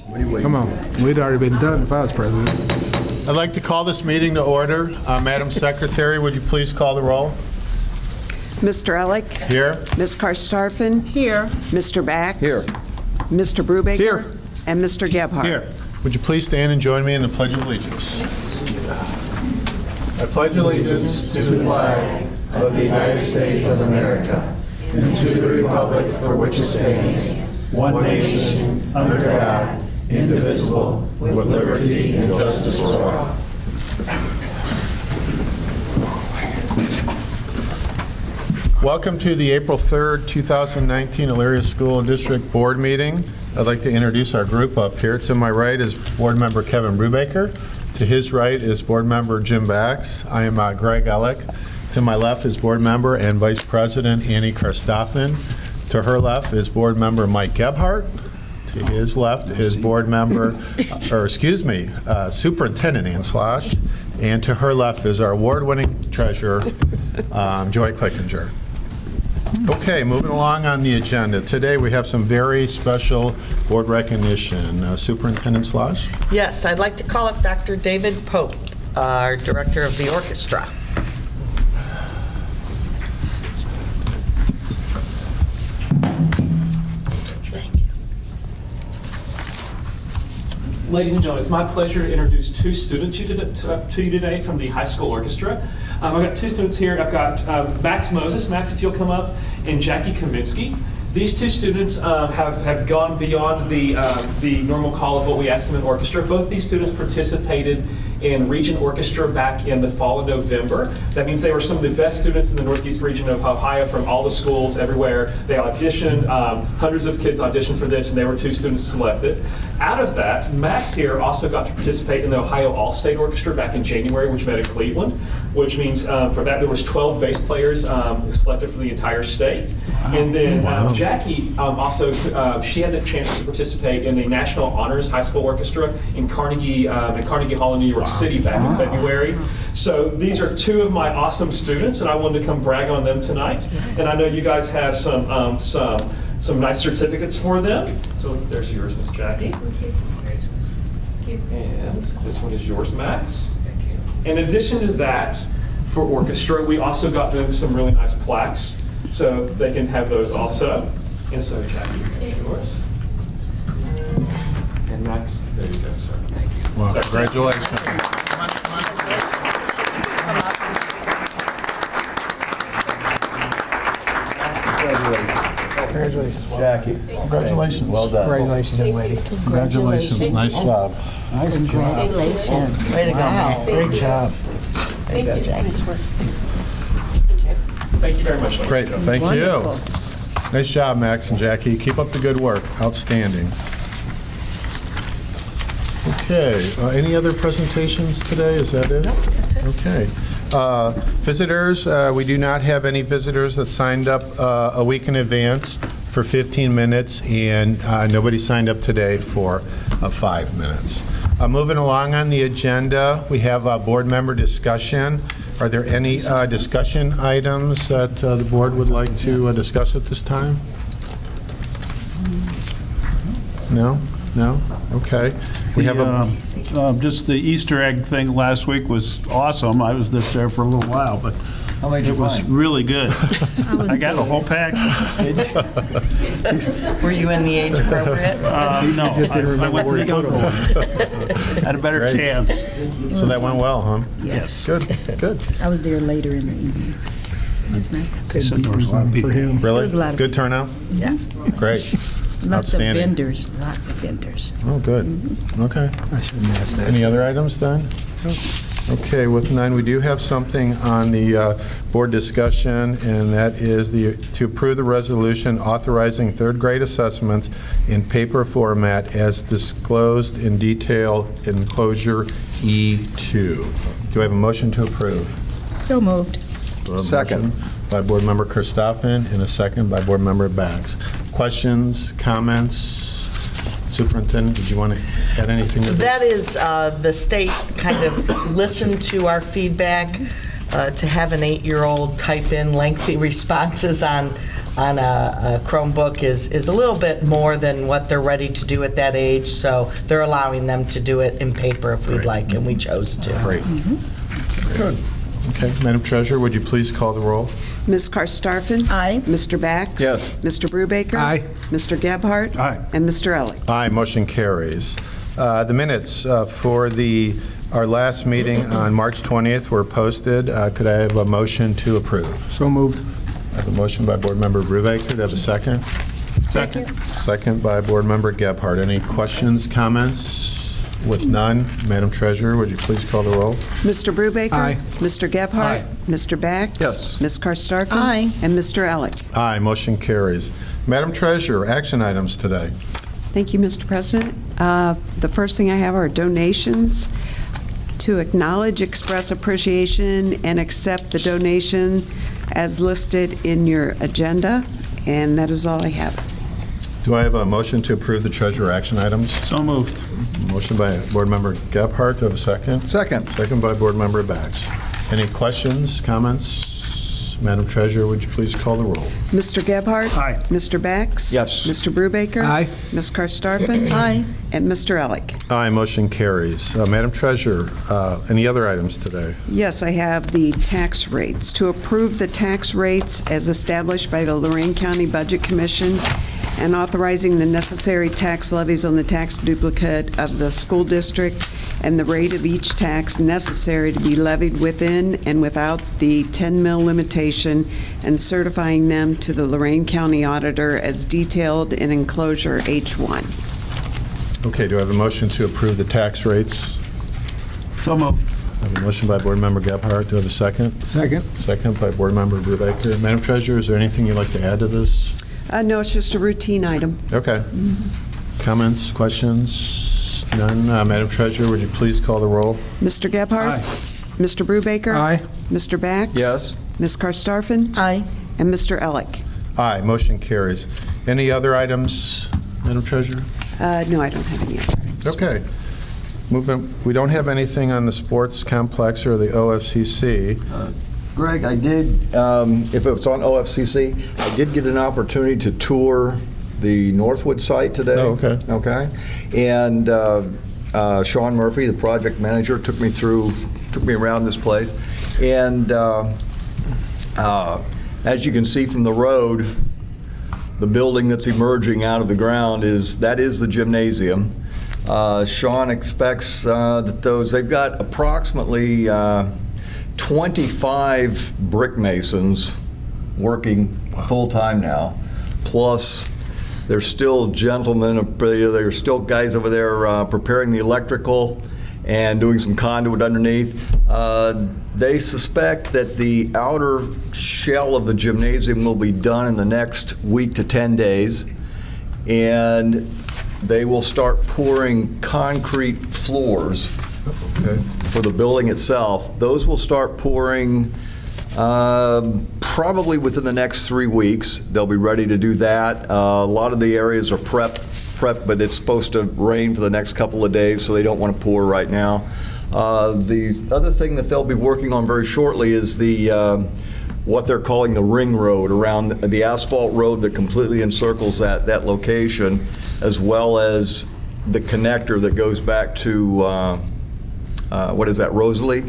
Come on, we'd already been done if I was president. I'd like to call this meeting to order. Madam Secretary, would you please call the roll? Mr. Elick? Here. Ms. Karstafen? Here. Mr. Bax? Here. Mr. Brubaker? Here. And Mr. Gebhardt? Here. Would you please stand and join me in the Pledge of Allegiance? I pledge allegiance to the flag of the United States of America and to the republic for which it stands, one nation, under God, indivisible, with liberty and justice for all. Welcome to the April 3rd, 2019 Elyria School District Board meeting. I'd like to introduce our group up here. To my right is Board Member Kevin Brubaker. To his right is Board Member Jim Bax. I am Greg Elick. To my left is Board Member and Vice President Annie Karstafen. To her left is Board Member Mike Gebhardt. To his left is Board Member, Superintendent Ann Slosh. And to her left is our award-winning treasurer, Joy Clickinger. Okay, moving along on the agenda. Today we have some very special board recognition. Superintendent Slosh? Yes, I'd like to call up Dr. David Pope, our director of the orchestra. Ladies and gentlemen, it's my pleasure to introduce two students to you today from the high school orchestra. I've got two students here. I've got Max Moses. Max, if you'll come up, and Jackie Kaminsky. These two students have gone beyond the normal call of what we asked them in orchestra. Both these students participated in Region Orchestra back in the fall of November. That means they were some of the best students in the Northeast region of Ohio from all the schools everywhere. They auditioned, hundreds of kids auditioned for this, and they were two students selected. Out of that, Max here also got to participate in the Ohio All-State Orchestra back in January, which met in Cleveland, which means for that there was 12 bass players selected for the entire state. And then Jackie also, she had the chance to participate in the National Honors High School Orchestra in Carnegie Hall in New York City back in February. So these are two of my awesome students, and I wanted to come brag on them tonight. And I know you guys have some nice certificates for them. So there's yours, Miss Jackie. Thank you. And this one is yours, Max. Thank you. In addition to that, for orchestra, we also got them some really nice plaques, so they can have those also. And so, Jackie, here's yours. And Max, there you go, sir. Thank you. Wow, So, congratulations. Congratulations. Jackie. Congratulations. Well done. Congratulations, young lady. Congratulations. Nice job. Nice job. Congratulations. Way to go, Max. Great job. Thank you. Nice work. Thank you very much. ladies. Great, thank you. Nice job, Max and Jackie. Keep up the good work. Outstanding. Okay, any other presentations today? Is that it? Nope, that's it. Okay. Visitors, we do not have any visitors that signed up a week in advance for 15 minutes, and nobody signed up today for 5 minutes. Moving along on the agenda, we have a board member discussion. Are there any discussion items that the board would like to discuss at this time? No? No? Okay. We have a... Just the Easter egg thing last week was awesome. I was just there for a little while, but How many did you it was find? really good. I got a whole pack. Were you in the age appropriate? No, I went to the younger one. Had a better Great. chance. So that went well, huh? Yes. Good, good. I was there later in the evening. That's nice. They said there was a lot of people. Really? was a lot of Good turnout? Yeah. Great. Lots of Outstanding. vendors, lots of vendors. Oh, good. Okay. I shouldn't ask that. Any other items then? Okay, with none, we do have something on the board discussion, and that is to approve the resolution authorizing third grade assessments in paper format as disclosed in detail in enclosure E2. Do I have a motion to approve? So moved. Second. Motion by Board Member Karstafen and a second by Board Member Bax. Questions, comments? Superintendent, did you want to add anything to this? That is, the state kind of listened to our feedback to have an 8-year-old type in lengthy responses on a Chromebook is a little bit more than what they're ready to do at that age, so they're allowing them to do it in paper if we'd like, and we chose to. Great. Good. Okay, Madam Treasurer, would you please call the roll? Ms. Karstafen? Aye. Mr. Bax? Yes. Mr. Brubaker? Aye. Mr. Gebhardt? Aye. And Mr. Elick? Aye, motion carries. The minutes for our last meeting on March 20th were posted. Could I have a motion to approve? So moved. I have a motion by Board Member Brubaker. Do I have a second? Second. Second by Board Member Gebhardt. Any questions, comments? With none, Madam Treasurer, would you please call the roll? Mr. Brubaker? Aye. Mr. Gebhardt? Aye. Mr. Bax? Yes. Ms. Karstafen? Aye. And Mr. Elick? Aye, motion carries. Madam Treasurer, action items today. Thank you, Mr. President. The first thing I have are donations. To acknowledge, express appreciation, and accept the donation as listed in your agenda, and that is all I have. Do I have a motion to approve the treasurer action items? So moved. Motion by Board Member Gebhardt. Do I have a second? Second. Second by Board Member Bax. Any questions, comments? Madam Treasurer, would you please call the roll? Mr. Gebhardt? Aye. Mr. Bax? Yes. Mr. Brubaker? Aye. Ms. Karstafen? Aye. And Mr. Elick? Aye, motion carries. Madam Treasurer, any other items today? Yes, I have the tax rates. To approve the tax rates as established by the Lorraine County Budget Commission and authorizing the necessary tax levies on the tax duplicate of the school district and the rate of each tax necessary to be levied within and without the 10 mil limitation, and certifying them to the Lorraine County Auditor as detailed in enclosure H1. Okay, do I have a motion to approve the tax rates? So moved. I have a motion by Board Member Gebhardt. Do I have a second? Second. Second by Board Member Brubaker. Madam Treasurer, is there anything you'd like to add to this? No, it's just a routine item. Okay. Comments, questions? None. Madam Treasurer, would you please call the roll? Mr. Gebhardt? Aye. Mr. Brubaker? Aye. Mr. Bax? Yes. Ms. Karstafen? Aye. And Mr. Elick? Aye, motion carries. Any other items, Madam Treasurer? No, I don't have any other items. Okay. Moving, we don't have anything on the sports complex or the OFCC. Greg, I did, if it was on OFCC, I did get an opportunity to tour the Northwood site today. Oh, okay. Okay. And Sean Murphy, the project manager, took me around this place. And as you can see from the road, the building that's emerging out of the ground is the gymnasium. Sean expects that they've got approximately 25 brick masons working full-time now, plus there's still gentlemen, there's still guys over there preparing the electrical and doing some conduit underneath. They suspect that the outer shell of the gymnasium will be done in the next week to 10 days, and they will start pouring concrete floors for the building itself. Those will start pouring probably within the next 3 weeks. They'll be ready to do that. A lot of the areas are prepped, but it's supposed to rain for the next couple of days, so they don't want to pour right now. The other thing that they'll be working on very shortly is what they're calling the ring road around the asphalt road that completely encircles that location, as well as the connector that goes back to what is that, Rosalie?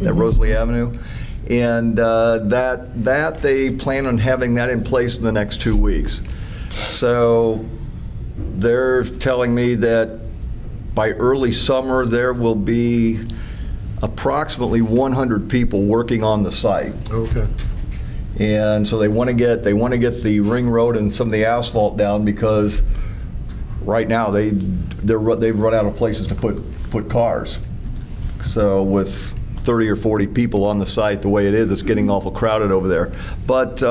That Rosalie Avenue? And that they plan on having that in place in the next 2 weeks. So they're telling me that by early summer, there will be approximately 100 people working on the site. Okay. And so they want to get the ring road and some of the asphalt down, because right now they've run out of places to put cars. So with 30 or 40 people on the site, the way it is, it's getting awful crowded over there. But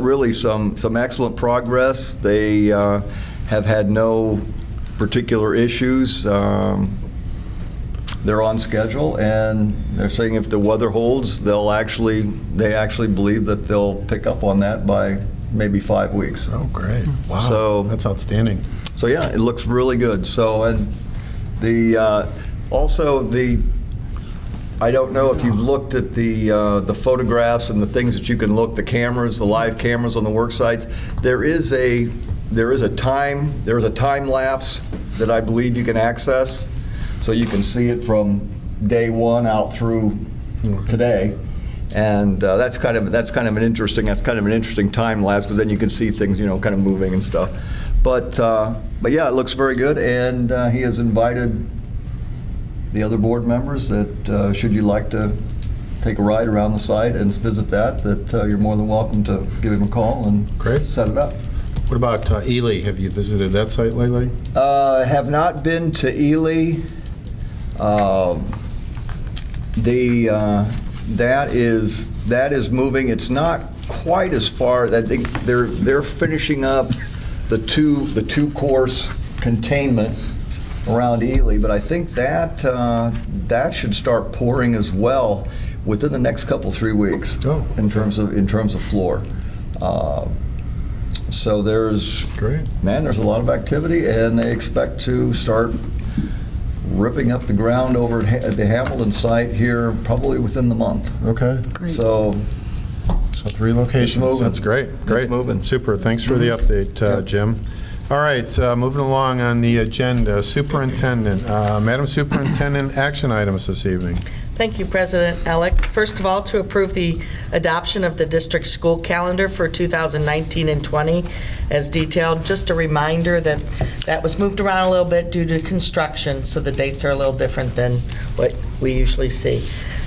really some excellent progress. They have had no particular issues. They're on schedule, and they're saying if the weather holds, they actually believe that they'll pick up on that by maybe 5 weeks. Oh, great. Wow. So- That's outstanding. So yeah, it looks really good. So, and the also I don't know if you've looked at the photographs and the things that you can look, the cameras, the live cameras on the work sites. There is a time lapse that I believe you can access, so you can see it from day one out through today. And that's kind of an interesting time lapse, because then you can see things, kind of moving and stuff. But yeah, it looks very good, and he has invited the other board members that should you like to take a ride around the site and visit that you're more than welcome to give him a call and Great. set it up. What about Ely? Have you visited that site lately? Have not been to Ely. That is moving. It's not quite as far. I think they're finishing up the two course containment around Ely, but I think that should start pouring as well within the next 3 weeks. Oh. In terms of floor. So there's a lot of activity, and they expect to start ripping up the ground over at the Hamilton site here probably within the month. Okay. So 3 locations. moving. That's great. Great. moving. Super. Thanks for the update, Jim. All right, moving along on the agenda, Superintendent. Madam Superintendent, action items this evening. Thank you, President Elick. First of all, to approve the adoption of the district school calendar for 2019 and 20 as detailed. Just a reminder that was moved around a little bit due to construction, so the dates are a little different than what we usually see.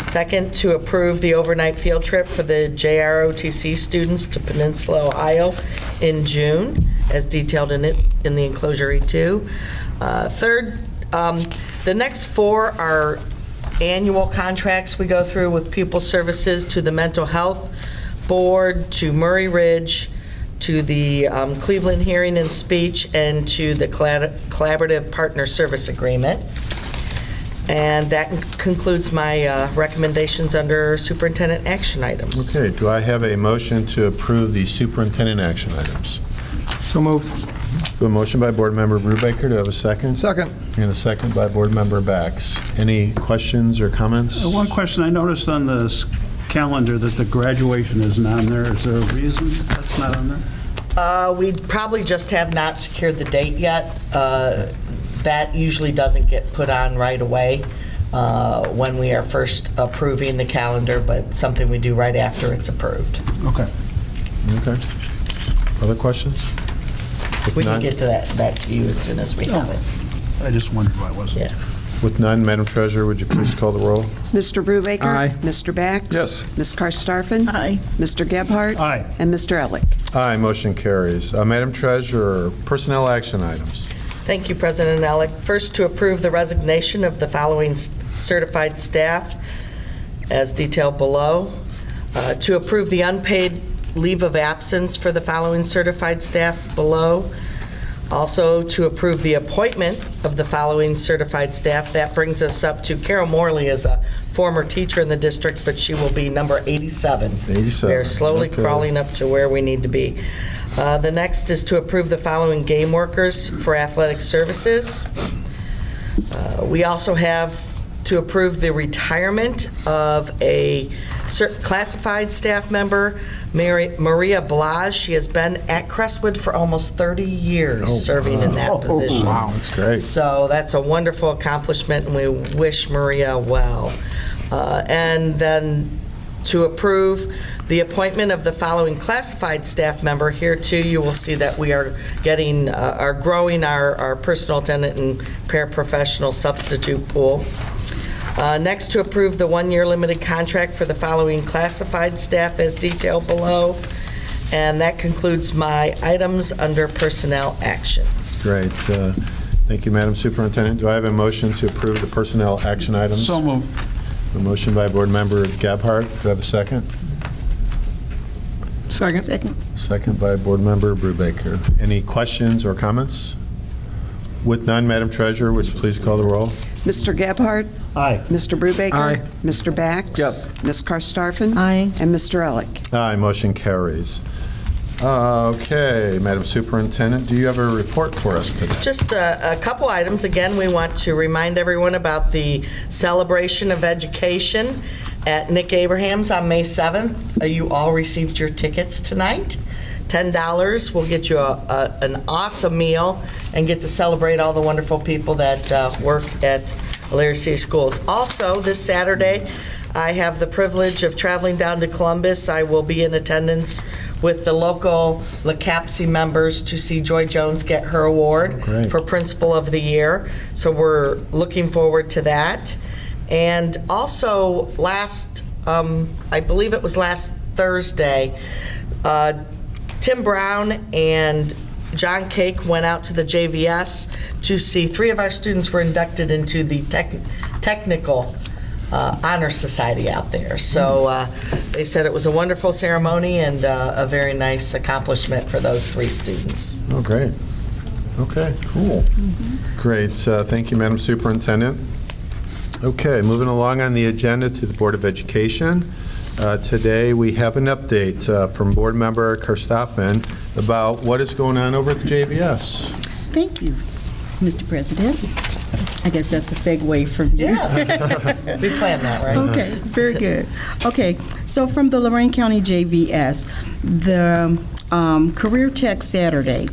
Second, to approve the overnight field trip for the JROTC students to Peninsula, Ohio in June, as detailed in the enclosure E2. Third, the next 4 are annual contracts we go through with pupil services to the Mental Health Board, to Murray Ridge, to the Cleveland Hearing and Speech, and to the Collaborative Partner Service Agreement. And that concludes my recommendations under superintendent action items. Okay, do I have a motion to approve the superintendent action items? So moved. A motion by Board Member Brubaker. Do I have a second? Second. And a second by Board Member Bax. Any questions or comments? One question, I noticed on this calendar that the graduation isn't on there. Is there a reason that's not on there? We probably just have not secured the date yet. That usually doesn't get put on right away when we are first approving the calendar, but something we do right after it's approved. Okay. Okay. Other questions? If We can none- get to that to you as soon as we have it. I just wondered why it wasn't. Yeah. With none, Madam Treasurer, would you please call the roll? Mr. Brubaker? Aye. Mr. Bax? Yes. Ms. Karstafen? Aye. Mr. Gebhardt? Aye. And Mr. Elick? Aye, motion carries. Madam Treasurer, personnel action items. Thank you, President Elick. First, to approve the resignation of the following certified staff as detailed below. To approve the unpaid leave of absence for the following certified staff below. Also, to approve the appointment of the following certified staff. That brings us up to Carol Morley as a former teacher in the district, but she will be number 87. 87, We're slowly okay. crawling up to where we need to be. The next is to approve the following game workers for athletic services. We also have to approve the retirement of a classified staff member, Maria Blas. She has been at Crestwood for almost 30 years serving in that position. Wow, that's great. So that's a wonderful accomplishment, and we wish Maria well. And then to approve the appointment of the following classified staff member. Here too, you will see that we are growing our personal attendant and paraprofessional substitute pool. Next, to approve the 1-year limited contract for the following classified staff as detailed below. And that concludes my items under personnel actions. Great. Thank you, Madam Superintendent. Do I have a motion to approve the personnel action items? So moved. A motion by Board Member Gebhardt. Do I have a second? Second. Second. Second by Board Member Brubaker. Any questions or comments? With none, Madam Treasurer, would you please call the roll? Mr. Gebhardt? Aye. Mr. Brubaker? Aye. Mr. Bax? Yes. Ms. Karstafen? Aye. And Mr. Elick? Aye, motion carries. Okay, Madam Superintendent, do you have a report for us today? Just a couple items. Again, we want to remind everyone about the celebration of education at Nick Abraham's on May 7th. You all received your tickets tonight. $10 will get you an awesome meal and get to celebrate all the wonderful people that work at Elyria City Schools. Also, this Saturday, I have the privilege of traveling down to Columbus. I will be in attendance with the local LaCapsi members to see Joy Jones get her award great. for Principal of the Year. So we're looking forward to that. And also I believe it was last Thursday, Tim Brown and John Cake went out to the JVS to see 3 of our students were inducted into the technical honor society out there. So they said it was a wonderful ceremony and a very nice accomplishment for those 3 students. Oh, great. Okay, cool. Great. Thank you, Madam Superintendent. Okay, moving along on the agenda to the Board of Education. Today we have an update from Board Member Karstoffen about what is going on over at the JVS. Thank you, Mr. President. I guess that's a segue from you. Yes. We planned that, right? Okay, very good. Okay, so from the Lorain County JVS, the Career Tech Saturday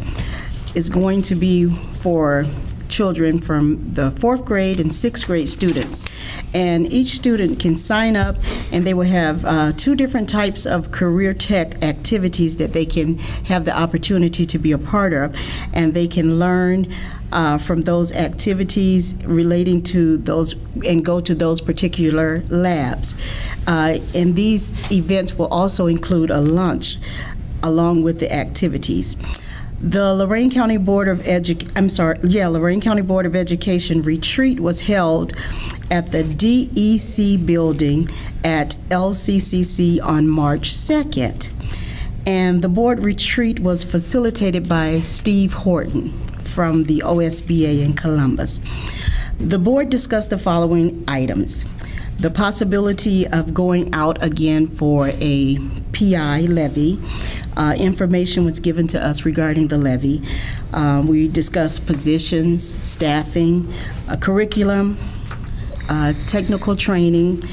is going to be for children from the 4th grade and 6th grade students. And each student can sign up, and they will have 2 different types of career tech activities that they can have the opportunity to be a part of. And they can learn from those activities relating to those and go to those particular labs. And these events will also include a lunch along with the activities. The Lorain County Board of Lorain County Board of Education retreat was held at the DEC building at LCCC on March 2nd. And the board retreat was facilitated by Steve Horton from the OSBA in Columbus. The board discussed the following items: the possibility of going out again for a PI levy. Information was given to us regarding the levy. We discussed positions, staffing, curriculum, technical training,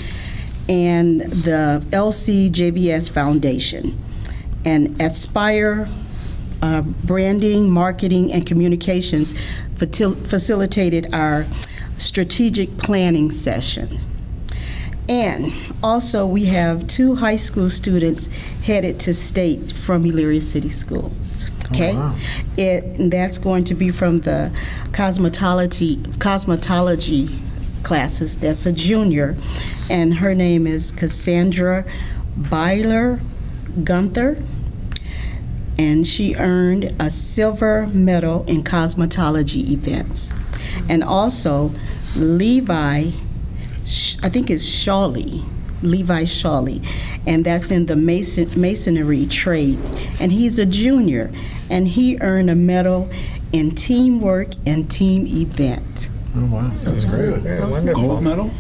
and the LCJBS Foundation. And Aspire Branding, Marketing, and Communications facilitated our strategic planning session. And also, we have 2 high school students headed to state from Elyria City Schools. Okay? wow. That's going to be from the cosmetology classes. That's a junior, and her name is Cassandra Byler Gunther, and she earned a silver medal in cosmetology events. And also, Levi Shawley, and that's in the masonry trade. And he's a junior, and he earned a medal in teamwork and team event. Oh, wow. That's great. Gold medal?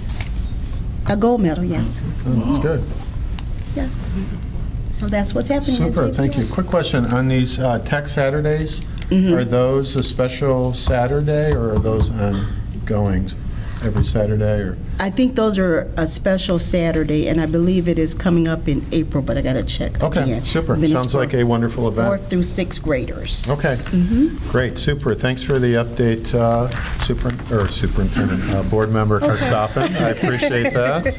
A gold medal, yes. Oh, that's good. Yes. So that's what's happening at Super, thank you. JPS. Quick question, on these Tech Saturdays, are those a special Saturday, or are those ongoing every Saturday, or? I think those are a special Saturday, and I believe it is coming up in April, but I got to check Okay, again. super. Then it's Sounds for like a wonderful event. 4th through 6th graders. Okay, great, super. Thanks for the update, Superintendent, Board Member Karstoffen. I appreciate that.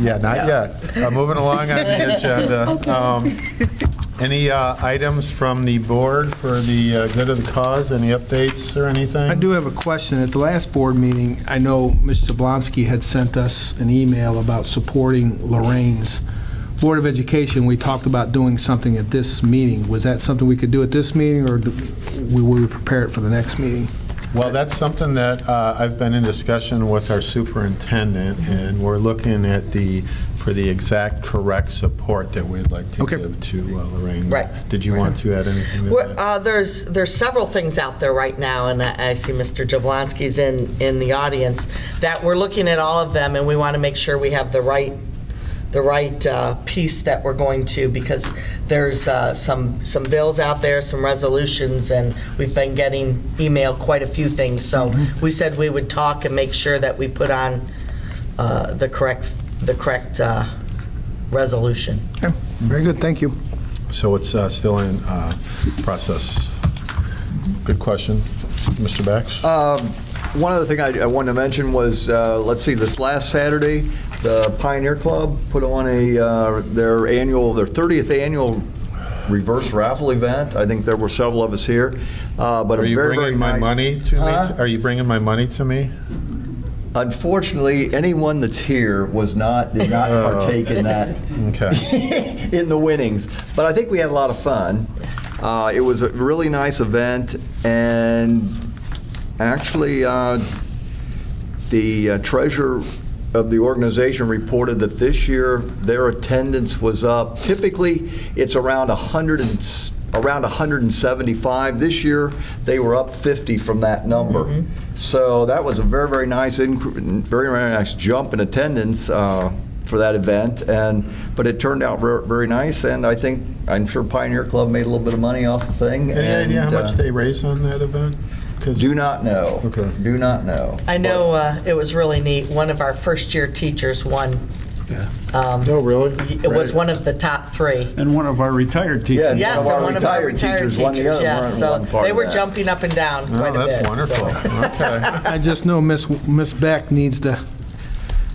Yeah, not yet. Moving along on the agenda. Any items from the board for the good of the cause? Any updates or anything? I do have a question. At the last board meeting, I know Mr. Jablonski had sent us an email about supporting Lorraine's Board of Education. We talked about doing something at this meeting. Was that something we could do at this meeting, or will we prepare it for the next meeting? Well, that's something that I've been in discussion with our superintendent, and we're looking at for the exact correct support that we'd like to give to Lorraine. Right. Did you want to add anything to that? There's several things out there right now, and I see Mr. Jablonski's in the audience, that we're looking at all of them, and we want to make sure we have the right piece that we're going to, because there's some bills out there, some resolutions, and we've been getting emailed quite a few things. So we said we would talk and make sure that we put on the correct resolution. Okay, very good, thank you. So it's still in process. Good question. Mr. Bax? One other thing I wanted to mention was, let's see, this last Saturday, the Pioneer Club put on their 30th annual reverse raffle event. I think there were several of us here. But Are you bringing my money to me? Huh? Are you bringing my money to me? Unfortunately, anyone that's here did not partake in that, Okay. in the winnings. But I think we had a lot of fun. It was a really nice event, and actually, the treasurer of the organization reported that this year their attendance was up. Typically, it's around 175. This year, they were up 50 from that number. So that was a very, very nice, very, very nice jump in attendance for that event. But it turned out very nice, and I'm sure Pioneer Club made a little bit of money off the thing. Any idea how much they raise on that event? Do not know. Okay. Do not know. I know it was really neat. One of our first-year teachers won. Oh, really? It was one of the top 3. And one of our retired teachers. Yeah, Yes, and one of our retired won the teachers, other yes. So one part they of were that. jumping up and down Oh, quite a bit. that's wonderful. so. Okay. I just know Miss Beck needs to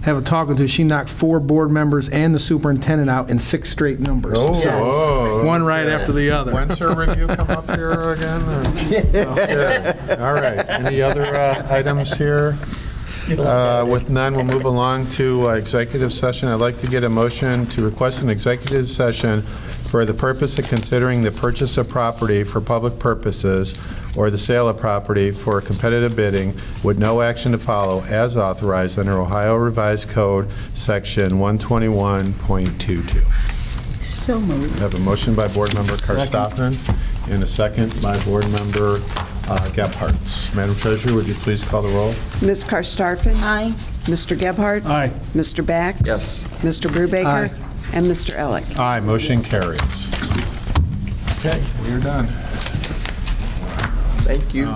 have a talking to. She knocked 4 board members and the superintendent out in 6 straight numbers. Oh, Yes. oh, One right after the other. When's her review come up here again? or- Yeah. All right. Any other items here? With none, we'll move along to executive session. I'd like to get a motion to request an executive session for the purpose of considering the purchase of property for public purposes or the sale of property for competitive bidding with no action to follow as authorized under Ohio Revised Code, Section 121.22. So moved. I have a motion by Board Member Karstoffen and a second by Board Member Gebhardt. Madam Treasurer, would you please call the roll? Ms. Karstafen? Aye. Mr. Gebhardt? Aye. Mr. Bax? Yes. Mr. Brubaker? Aye. And Mr. Elick? Aye, motion carries. Okay, we're done. Thank you.